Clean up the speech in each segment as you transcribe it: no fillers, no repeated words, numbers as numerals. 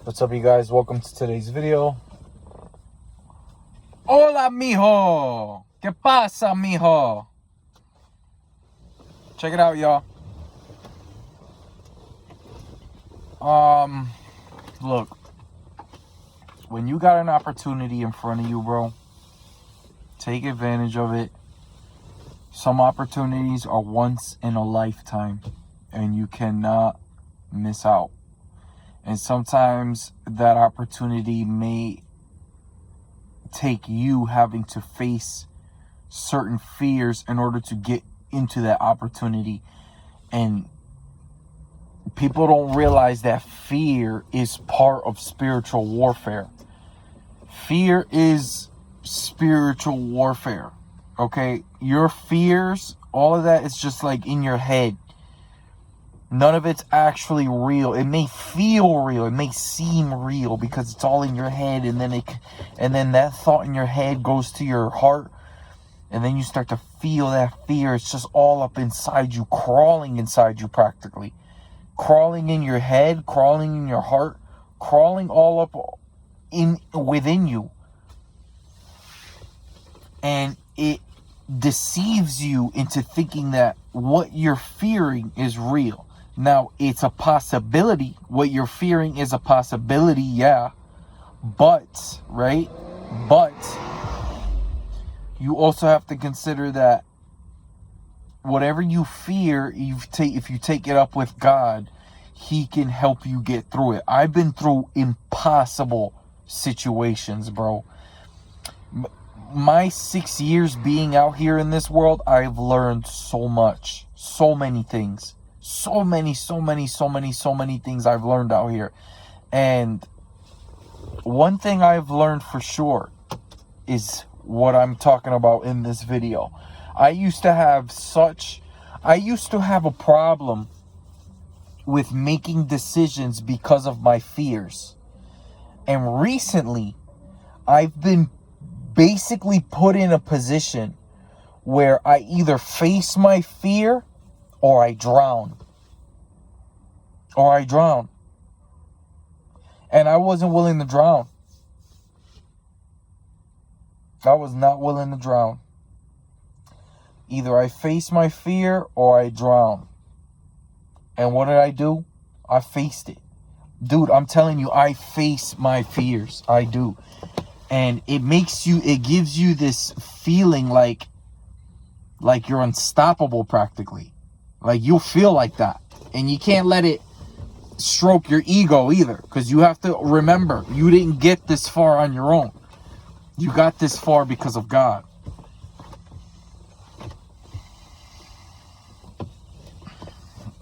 What's up, you guys? Welcome to today's video. Hola, mijo. ¿Qué pasa, mijo? Check it out, y'all. Look. When you got an opportunity in front of you, bro, take advantage of it. Some opportunities are once in a lifetime, and you cannot miss out. And sometimes that opportunity may take you having to face certain fears in order to get into that opportunity. And people don't realize that fear is part of spiritual warfare. Fear is spiritual warfare. Okay? Your fears, all of that is just like in your head. None of it's actually real. It may feel real. It may seem real because it's all in your head, and then that thought in your head goes to your heart, and then you start to feel that fear. It's just all up inside you, crawling inside you practically. Crawling in your head, crawling in your heart, crawling all up within you. And it deceives you into thinking that what you're fearing is real. Now, it's a possibility. What you're fearing is a possibility, yeah. But, right? But you also have to consider that whatever you fear, if you take it up with God, He can help you get through it. I've been through impossible situations, bro. My 6 years being out here in this world, I've learned so much. So many things. So many things I've learned out here. And one thing I've learned for sure is what I'm talking about in this video. I used to have a problem with making decisions because of my fears. And recently, I've been basically put in a position where I either face my fear or I drown. And I wasn't willing to drown. I was not willing to drown. Either I face my fear or I drown. And what did I do? I faced it. Dude, I'm telling you, I face my fears. I do. And it gives you this feeling like you're unstoppable practically. Like you'll feel like that. And you can't let it stroke your ego either. Because you have to remember, you didn't get this far on your own. You got this far because of God.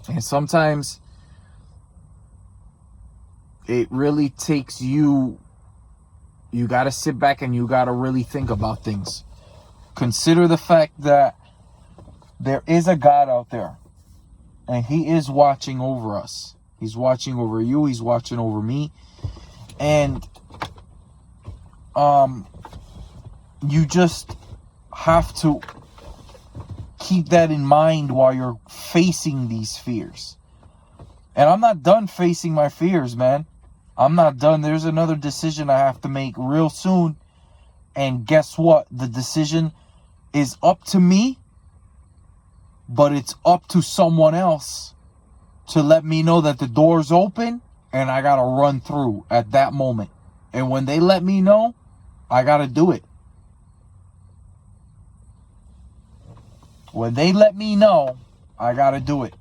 And sometimes it really takes you got to sit back and you got to really think about things. Consider the fact that there is a God out there. And He is watching over us. He's watching over you. He's watching over me. And you just have to keep that in mind while you're facing these fears. And I'm not done facing my fears, man. I'm not done. There's another decision I have to make real soon. And guess what? The decision is up to me, but it's up to someone else to let me know that the door's open and I gotta run through at that moment. And when they let me know, I gotta do it. When they let me know, I gotta do it.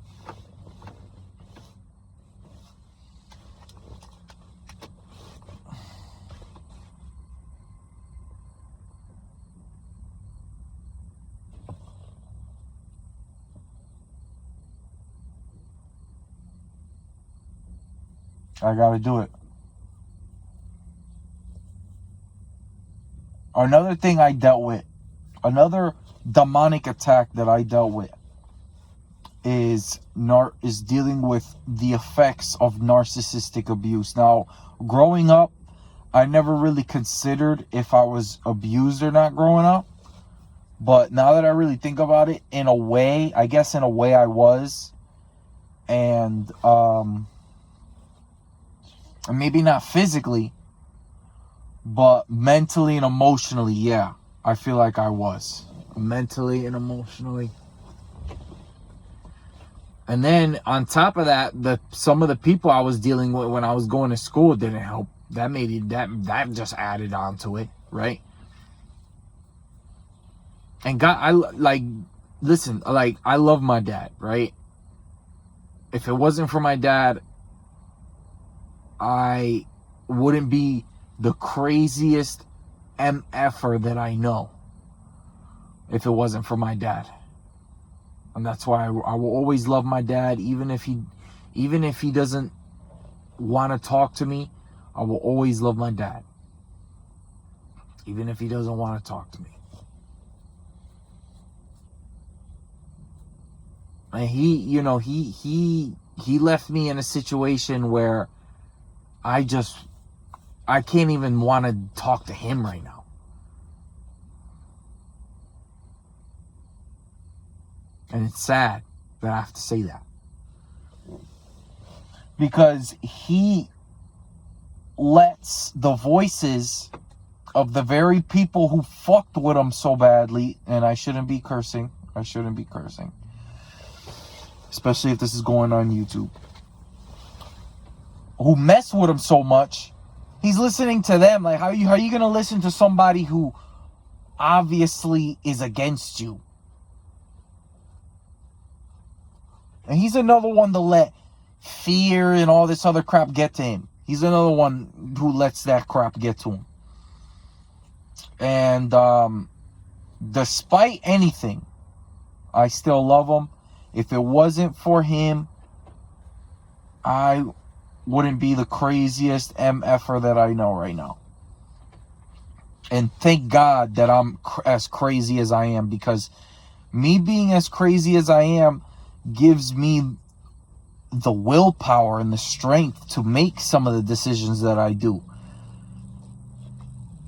I gotta do it. Another thing I dealt with, another demonic attack that I dealt with is dealing with the effects of narcissistic abuse. Now, growing up, I never really considered if I was abused or not growing up. But now that I really think about it, in a way, I guess in a way I was. And maybe not physically, but mentally and emotionally, yeah. I feel like I was. Mentally and emotionally. And then on top of that, some of the people I was dealing with when I was going to school didn't help. That made it, that just added on to it, right? And listen, I love my dad, right? If it wasn't for my dad, I wouldn't be the craziest MFer that I know. If it wasn't for my dad. And that's why I will always love my dad, even if he doesn't want to talk to me. I will always love my dad, even if he doesn't want to talk to me. And he left me in a situation where I can't even want to talk to him right now. And it's sad that I have to say that. Because he lets the voices of the very people who fucked with him so badly, and I shouldn't be cursing. Especially if this is going on YouTube. Who mess with him so much, he's listening to them. Like, how are you going to listen to somebody who obviously is against you? And he's another one to let fear and all this other crap get to him. He's another one who lets that crap get to him. And despite anything, I still love him. If it wasn't for him, I wouldn't be the craziest MFer that I know right now. And thank God that I'm as crazy as I am, because me being as crazy as I am gives me the willpower and the strength to make some of the decisions that I do.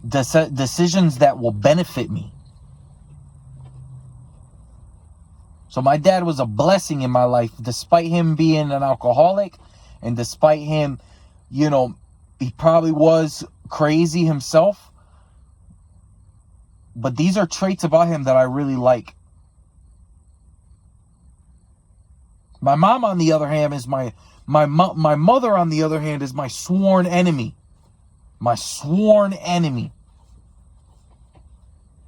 Decisions that will benefit me. So my dad was a blessing in my life, despite him being an alcoholic, and despite him, he probably was crazy himself. But these are traits about him that I really like. My mom, on the other hand, is my mother, on the other hand, is my sworn enemy. My sworn enemy.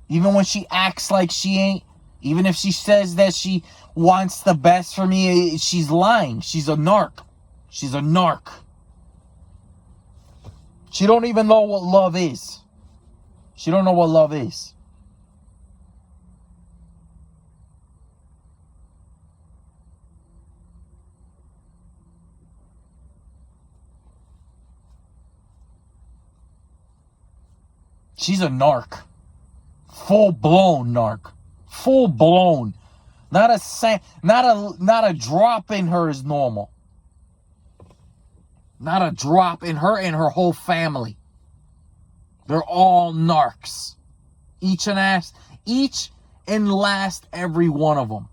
Even when she acts like she ain't, even if she says that she wants the best for me, she's lying. She's a narc. She's a narc. She don't even know what love is. She don't know what love is. She's a narc. Full-blown narc. Full-blown. Not a drop in her is normal. Not a drop in her and her whole family. They're all narcs. Each and last every one of them.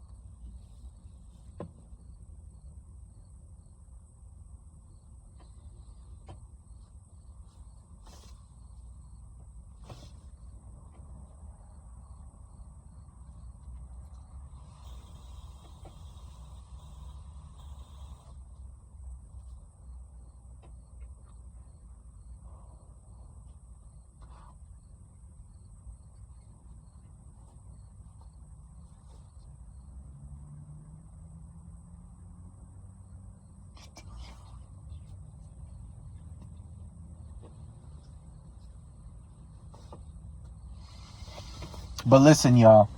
But listen, y'all,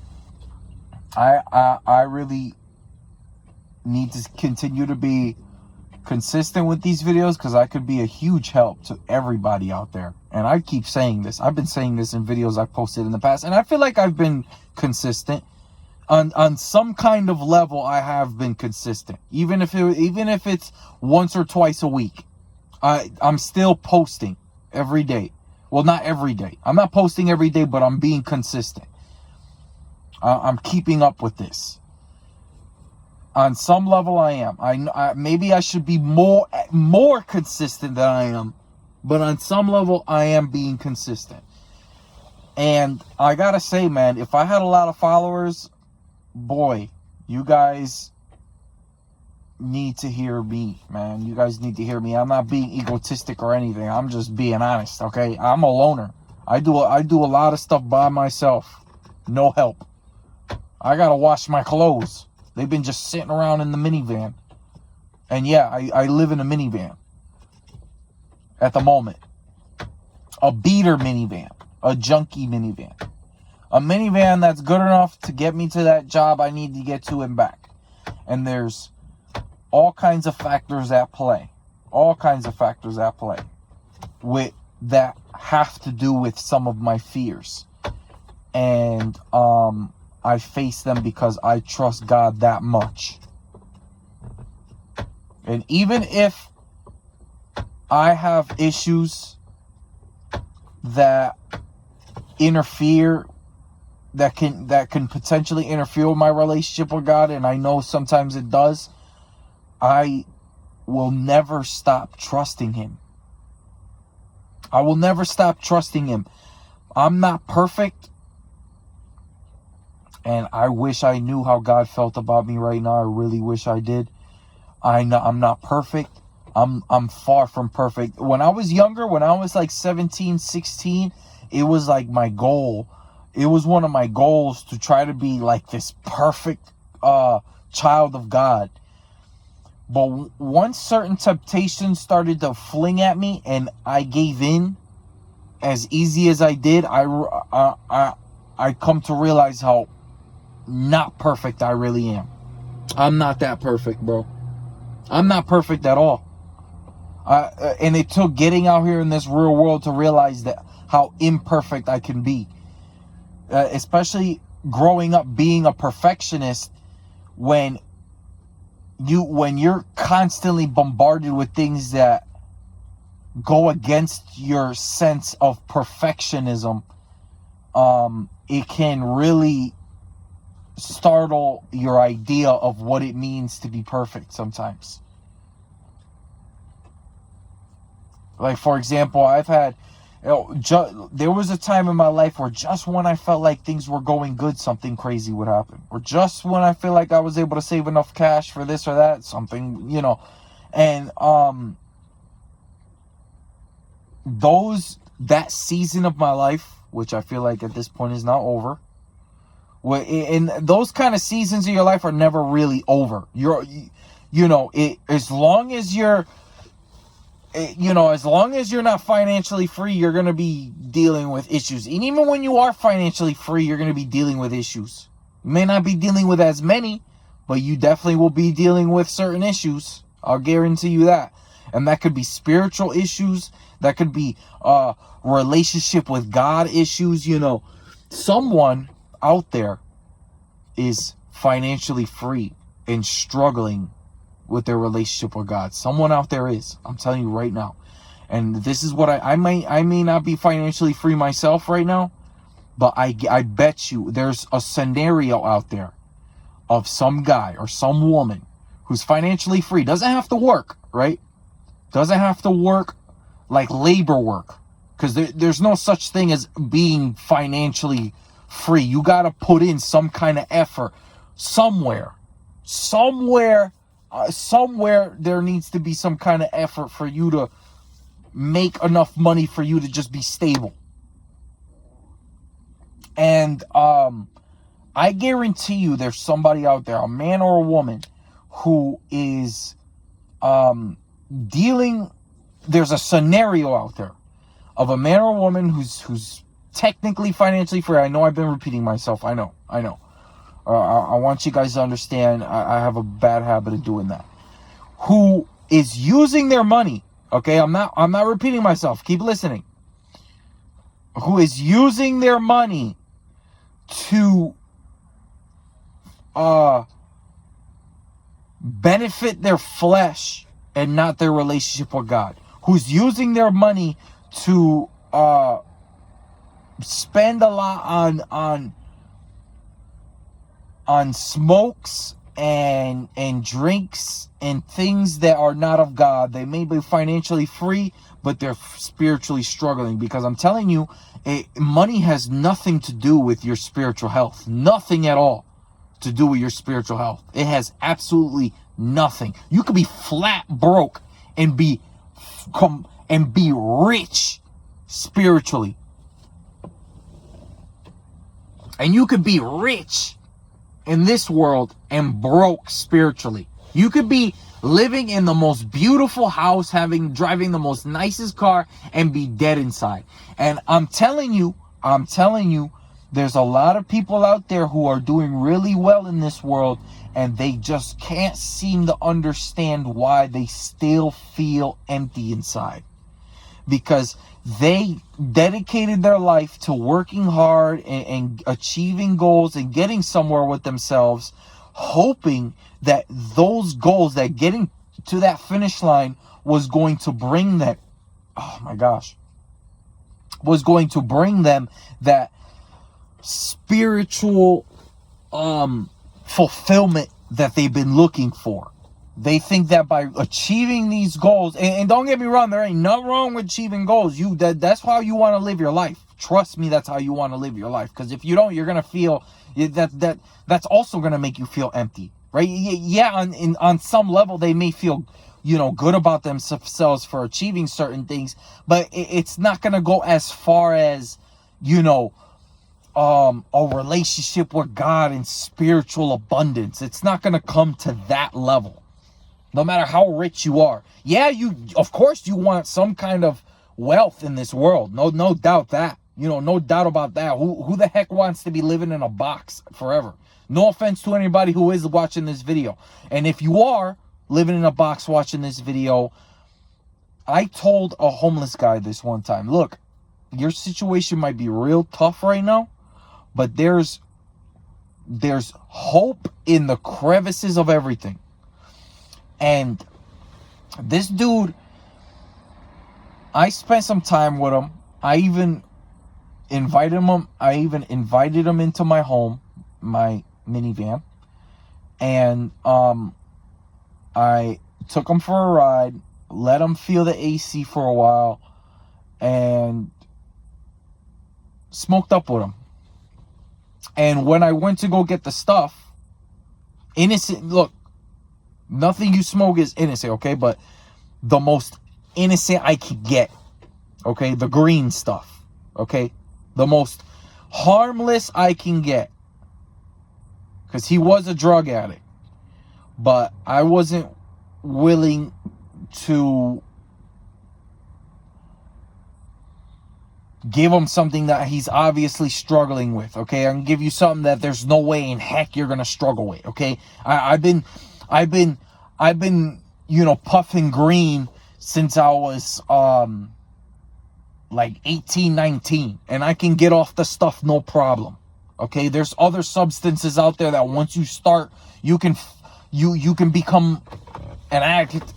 I really need to continue to be consistent with these videos, because I could be a huge help to everybody out there. And I keep saying this. I've been saying this in videos I've posted in the past, and I feel like I've been consistent. On some kind of level, I have been consistent. Even if it's once or twice a week, I'm still posting every day. Well, not every day. I'm not posting every day, but I'm being consistent. I'm keeping up with this. On some level, I am. Maybe I should be more consistent than I am, but on some level, I am being consistent. And I gotta say, man, if I had a lot of followers, boy, you guys need to hear me, man. You guys need to hear me. I'm not being egotistic or anything. I'm just being honest, okay? I'm a loner. I do a lot of stuff by myself. No help. I gotta wash my clothes. They've been just sitting around in the minivan. And yeah, I live in a minivan. At the moment. A beater minivan. A junkie minivan. A minivan that's good enough to get me to that job I need to get to and back. And there's all kinds of factors at play. All kinds of factors at play. That have to do with some of my fears. And I face them because I trust God that much. And even if I have issues that interfere, that can potentially interfere with my relationship with God, and I know sometimes it does, I will never stop trusting Him. I will never stop trusting Him. I'm not perfect. And I wish I knew how God felt about me right now. I really wish I did. I'm not perfect. I'm far from perfect. When I was younger, when I was like 17, 16, it was like my goal. It was one of my goals to try to be like this perfect child of God. But once certain temptations started to fling at me and I gave in as easy as I did, I come to realize how not perfect I really am. I'm not that perfect, bro. I'm not perfect at all. And it took getting out here in this real world to realize that how imperfect I can be. Especially growing up being a perfectionist, when you're constantly bombarded with things that go against your sense of perfectionism, it can really startle your idea of what it means to be perfect sometimes. Like, for example, I've had, there was a time in my life where just when I felt like things were going good, something crazy would happen. Or just when I feel like I was able to save enough cash for this or that, something, and that season of my life, which I feel like at this point is now over. And those kind of seasons of your life are never really over. As long as you're not financially free, you're going to be dealing with issues. And even when you are financially free, you're going to be dealing with issues. You may not be dealing with as many, but you definitely will be dealing with certain issues. I'll guarantee you that. And that could be spiritual issues. That could be relationship with God issues. Someone out there is financially free and struggling with their relationship with God. Someone out there is. I'm telling you right now. And this is what I may not be financially free myself right now, but I bet you there's a scenario out there of some guy or some woman who's financially free. Doesn't have to work, right? Doesn't have to work like labor work. Because there's no such thing as being financially free. You got to put in some kind of effort somewhere. Somewhere there needs to be some kind of effort for you to make enough money for you to just be stable. And I guarantee you there's somebody out there, a man or a woman, who is there's a scenario out there of a man or a woman who's technically financially free. I know I've been repeating myself. I know. I want you guys to understand I have a bad habit of doing that. Who is using their money, okay? I'm not repeating myself. Keep listening. Who is using their money to benefit their flesh and not their relationship with God. Who's using their money to spend a lot on smokes and drinks and things that are not of God. They may be financially free, but they're spiritually struggling. Because I'm telling you, money has nothing to do with your spiritual health. Nothing at all to do with your spiritual health. It has absolutely nothing. You could be flat broke and be rich spiritually. And you could be rich in this world and broke spiritually. You could be living in the most beautiful house, driving the most nicest car, and be dead inside. And I'm telling you, there's a lot of people out there who are doing really well in this world, and they just can't seem to understand why they still feel empty inside. Because they dedicated their life to working hard and achieving goals and getting somewhere with themselves, hoping that those goals, that getting to that finish line was going to bring them, was going to bring them that spiritual fulfillment that they've been looking for. They think that by achieving these goals, and don't get me wrong, there ain't nothing wrong with achieving goals. That's how you want to live your life. Trust me, that's how you want to live your life. Because if you don't, you're gonna feel that's also gonna make you feel empty, right? Yeah, on some level, they may feel good about themselves for achieving certain things, but it's not gonna go as far as a relationship with God and spiritual abundance. It's not gonna come to that level. No matter how rich you are. Yeah, of course you want some kind of wealth in this world. No doubt that. No doubt about that. Who the heck wants to be living in a box forever? No offense to anybody who is watching this video. And if you are living in a box watching this video, I told a homeless guy this one time, look, your situation might be real tough right now, but there's hope in the crevices of everything. And this dude, I spent some time with him. I even invited him into my home, my minivan. And I took him for a ride, let him feel the AC for a while, and smoked up with him. And when I went to go get the stuff, look, nothing you smoke is innocent, okay? But the most innocent I could get, okay? The green stuff, okay? The most harmless I can get. Because he was a drug addict. But I wasn't willing to give him something that he's obviously struggling with, okay? I can give you something that there's no way in heck you're going to struggle with, okay? I've been puffing green since I was, like 18, 19. And I can get off the stuff, no problem. Okay? There's other substances out there that once you start, you can become an addict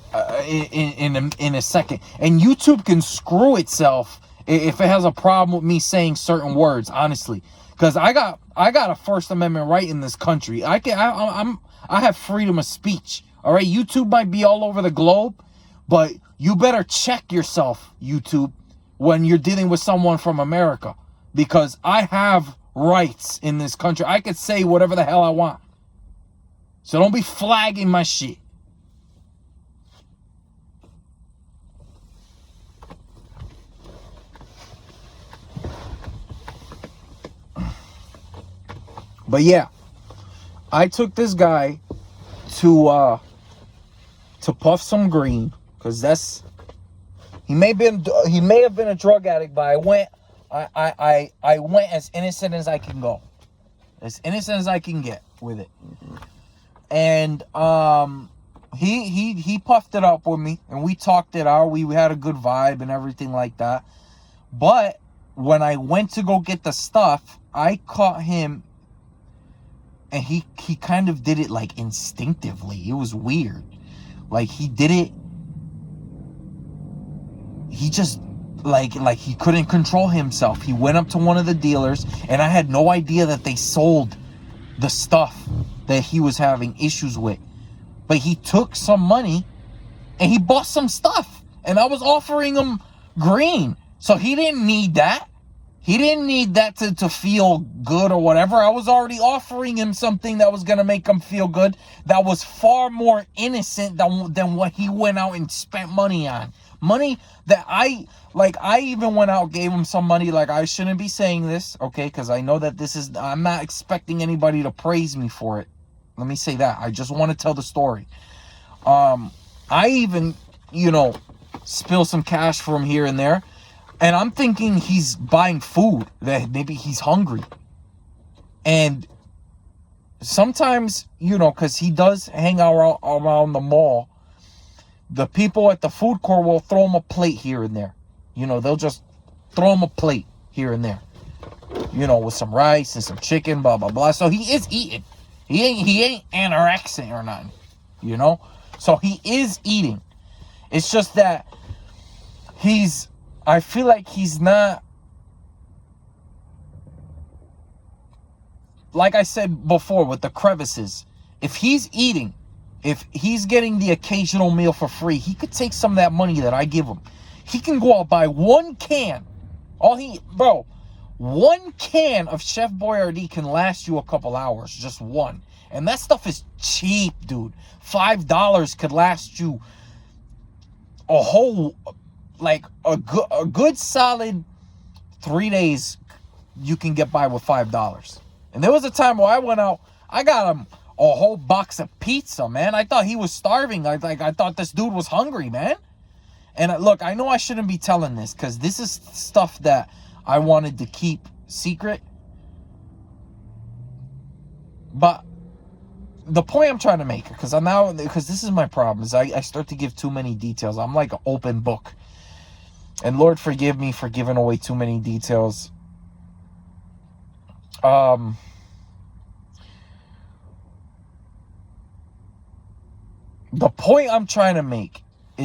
in a second. And YouTube can screw itself if it has a problem with me saying certain words, honestly. Because I got a First Amendment right in this country. I have freedom of speech. All right, YouTube might be all over the globe, but you better check yourself, YouTube, when you're dealing with someone from America, because I have rights in this country. I could say whatever the hell I want. So don't be flagging my shit. But yeah, I took this guy to puff some green, because he may have been a drug addict, but I went as innocent as I can go, as innocent as I can get with it. And he puffed it up with me, and we talked it out. We had a good vibe and everything like that. But when I went to go get the stuff, I caught him. And he kind of did it like instinctively. It was weird. Like he did it. He just like he couldn't control himself. He went up to one of the dealers, and I had no idea that they sold the stuff that he was having issues with. But he took some money and he bought some stuff. And I was offering him green. So he didn't need that. He didn't need that to feel good or whatever. I was already offering him something that was going to make him feel good. That was far more innocent than what he went out and spent money on. Money that I even went out, gave him some money. Like, I shouldn't be saying this, okay? Because I know that I'm not expecting anybody to praise me for it. Let me say that. I just want to tell the story. I even, spill some cash for him here and there. And I'm thinking he's buying food, that maybe he's hungry. And sometimes, because he does hang out around the mall, the people at the food court will throw him a plate here and there. They'll just throw him a plate here and there. With some rice and some chicken, blah, blah, blah. So he is eating. He ain't anorexic or nothing, So he is eating. It's just that I feel like he's not, like I said before with the crevices, if he's eating, if he's getting the occasional meal for free, he could take some of that money that I give him. He can go out, buy one can. One can of Chef Boyardee can last you a couple hours, just one. And that stuff is cheap, dude. $5 could last you a whole, a good solid 3 days you can get by with $5. And there was a time where I went out, I got him a whole box of pizza, man. I thought he was starving. I thought this dude was hungry, man. And look, I know I shouldn't be telling this because this is stuff that I wanted to keep secret. But the point I'm trying to make, because this is my problem, is I start to give too many details. I'm like an open book. And Lord forgive me for giving away too many details. The point I'm trying to make